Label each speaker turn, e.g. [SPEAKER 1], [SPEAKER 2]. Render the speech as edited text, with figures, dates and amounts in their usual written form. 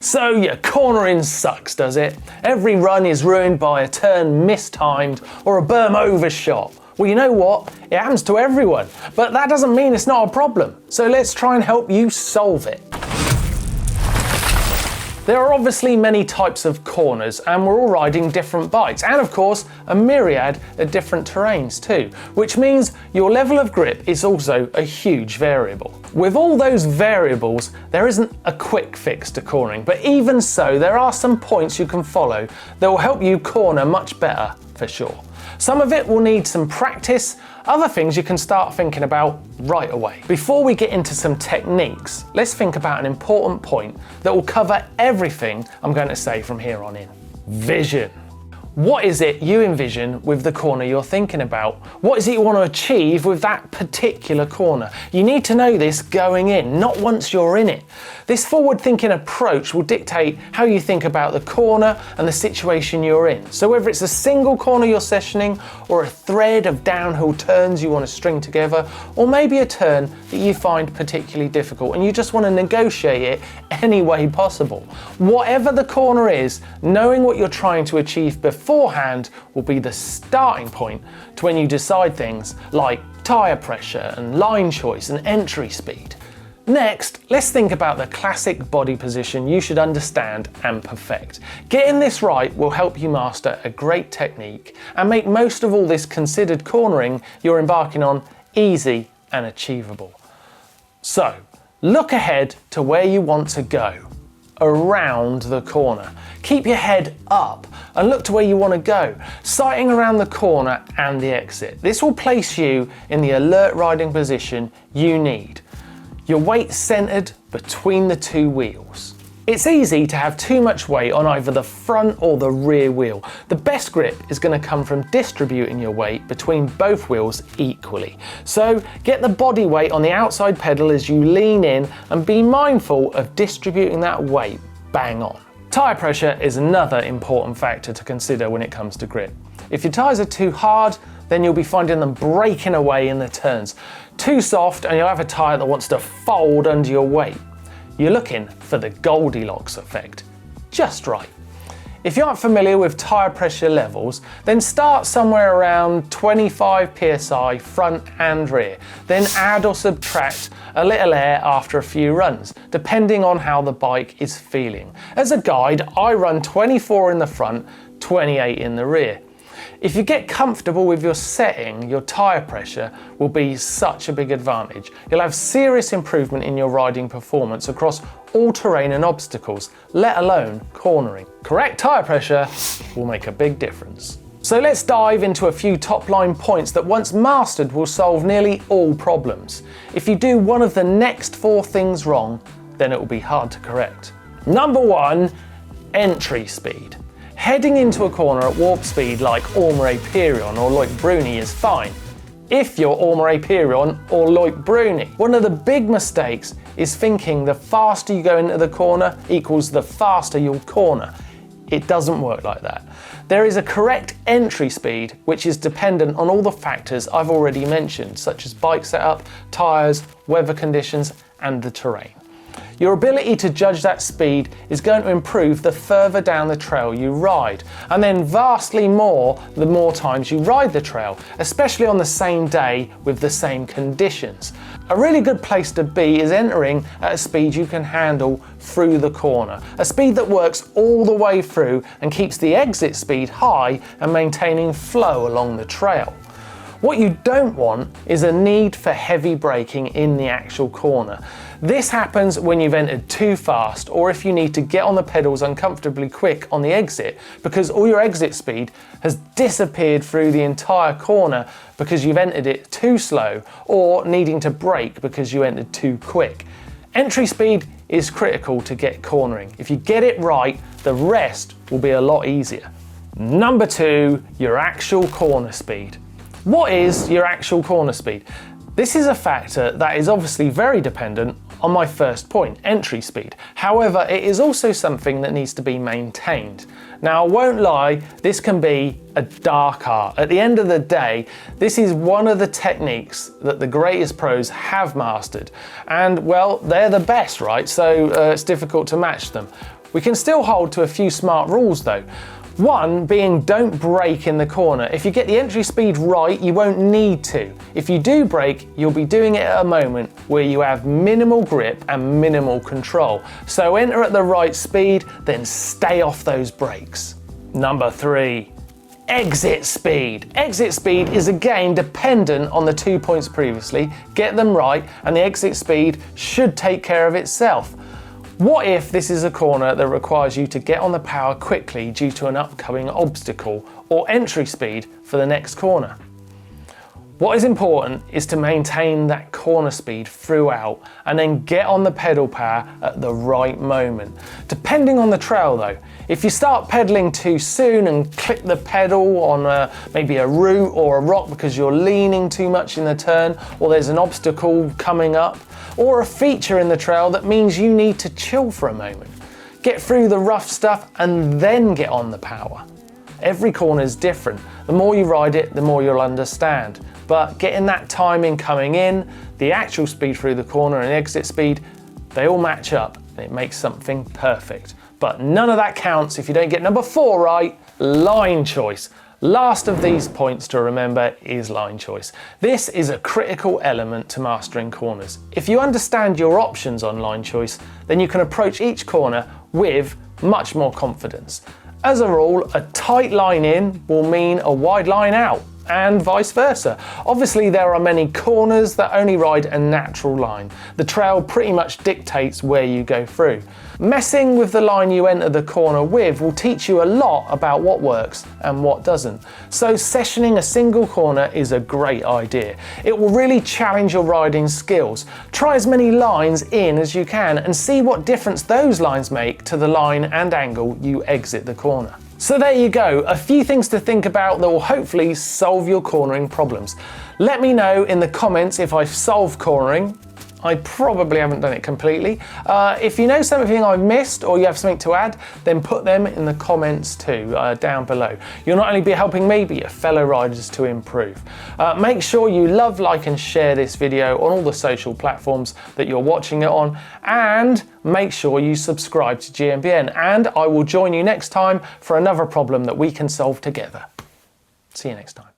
[SPEAKER 1] So yeah, cornering sucks, does it? Every run is ruined by a turn mistimed or a berm overshot. Well, you know what? It happens to everyone, but that doesn't mean it's not a problem. So let's try and help you solve it. There are obviously many types of corners and we're all riding different bikes, and of course a myriad of different terrains too, which means your level of grip is also a huge variable. With all those variables, there isn't a quick fix to cornering, but even so, there are some points you can follow that will help you corner much better for sure. Some of it will need some practice, other things you can start thinking about right away. Before we get into some techniques, let's think about an important point that will cover everything I'm going to say from here on in. Vision. What is it you envision with the corner you're thinking about? What is it you want to achieve with that particular corner? You need to know this going in, not once you're in it. This forward-thinking approach will dictate how you think about the corner and the situation you're in. So whether it's a single corner you're sessioning or a thread of downhill turns you want to string together, or maybe a turn that you find particularly difficult and you just want to negotiate it any way possible. Whatever the corner is, knowing what you're trying to achieve beforehand will be the starting point to when you decide things like tyre pressure and line choice and entry speed. Next, let's think about the classic body position you should understand and perfect. Getting this right will help you master a great technique and make most of all this considered cornering you're embarking on easy and achievable. So, look ahead to where you want to go, around the corner. Keep your head up and look to where you want to go, sighting around the corner and the exit. This will place you in the alert riding position you need. Your weight centered between the two wheels. It's easy to have too much weight on either the front or the rear wheel. The best grip is going to come from distributing your weight between both wheels equally. So get the body weight on the outside pedal as you lean in and be mindful of distributing that weight bang on. Tyre pressure is another important factor to consider when it comes to grip. If your tyres are too hard, then you'll be finding them breaking away in the turns. Too soft and you'll have a tyre that wants to fold under your weight. You're looking for the Goldilocks effect, just right. If you aren't familiar with tyre pressure levels, then start somewhere around 25 psi front and rear, then add or subtract a little air after a few runs, depending on how the bike is feeling. As a guide, I run 24 in the front, 28 in the rear. If you get comfortable with your setting, your tyre pressure will be such a big advantage. You'll have serious improvement in your riding performance across all terrain and obstacles, let alone cornering. Correct tyre pressure will make a big difference. So let's dive into a few top line points that once mastered will solve nearly all problems. If you do one of the next 4 things wrong, then it will be hard to correct. Number 1, entry speed. Heading into a corner at warp speed like Ormer-Peyron or Loic Bruni is fine, if you're Ormer-Peyron or Loic Bruni. One of the big mistakes is thinking the faster you go into the corner equals the faster you'll corner. It doesn't work like that. There is a correct entry speed which is dependent on all the factors I've already mentioned, such as bike setup, tyres, weather conditions and the terrain. Your ability to judge that speed is going to improve the further down the trail you ride, and then vastly more the more times you ride the trail, especially on the same day with the same conditions. A really good place to be is entering at a speed you can handle through the corner, a speed that works all the way through and keeps the exit speed high and maintaining flow along the trail. What you don't want is a need for heavy braking in the actual corner. This happens when you've entered too fast or if you need to get on the pedals uncomfortably quick on the exit because all your exit speed has disappeared through the entire corner because you've entered it too slow or needing to brake because you entered too quick. Entry speed is critical to get cornering. If you get it right, the rest will be a lot easier. Number 2, your actual corner speed. What is your actual corner speed? This is a factor that is obviously very dependent on my first point, entry speed. However, it is also something that needs to be maintained. Now, I won't lie, this can be a dark art. At the end of the day, this is one of the techniques that the greatest pros have mastered. And well, they're the best, right? So it's difficult to match them. We can still hold to a few smart rules though. One being don't brake in the corner. If you get the entry speed right, you won't need to. If you do brake, you'll be doing it at a moment where you have minimal grip and minimal control. So enter at the right speed, then stay off those brakes. Number 3. Exit speed. Exit speed is again dependent on the 2 points previously. Get them right and the exit speed should take care of itself. What if this is a corner that requires you to get on the power quickly due to an upcoming obstacle or entry speed for the next corner? What is important is to maintain that corner speed throughout and then get on the pedal power at the right moment. Depending on the trail though, if you start pedaling too soon and click the pedal on maybe a root or a rock because you're leaning too much in the turn, or there's an obstacle coming up, or a feature in the trail that means you need to chill for a moment. Get through the rough stuff and then get on the power. Every corner is different. The more you ride it, the more you'll understand. But getting that timing coming in, the actual speed through the corner and exit speed, they all match up and it makes something perfect. But none of that counts if you don't get number 4 right, line choice. Last of these points to remember is line choice. This is a critical element to mastering corners. If you understand your options on line choice, then you can approach each corner with much more confidence. As a rule, a tight line in will mean a wide line out, and vice versa. Obviously there are many corners that only ride a natural line. The trail pretty much dictates where you go through. Messing with the line you enter the corner with will teach you a lot about what works and what doesn't. So sessioning a single corner is a great idea. It will really challenge your riding skills. Try as many lines in as you can and see what difference those lines make to the line and angle you exit the corner. So there you go, a few things to think about that will hopefully solve your cornering problems. Let me know in the comments if I've solved cornering. I probably haven't done it completely. If you know something I've missed or you have something to add, then put them in the comments too, down below. You'll not only be helping me, but your fellow riders to improve. Make sure you love, like and share this video on all the social platforms that you're watching it on, and make sure you subscribe to GMBN, and I will join you next time for another problem that we can solve together. See you next time.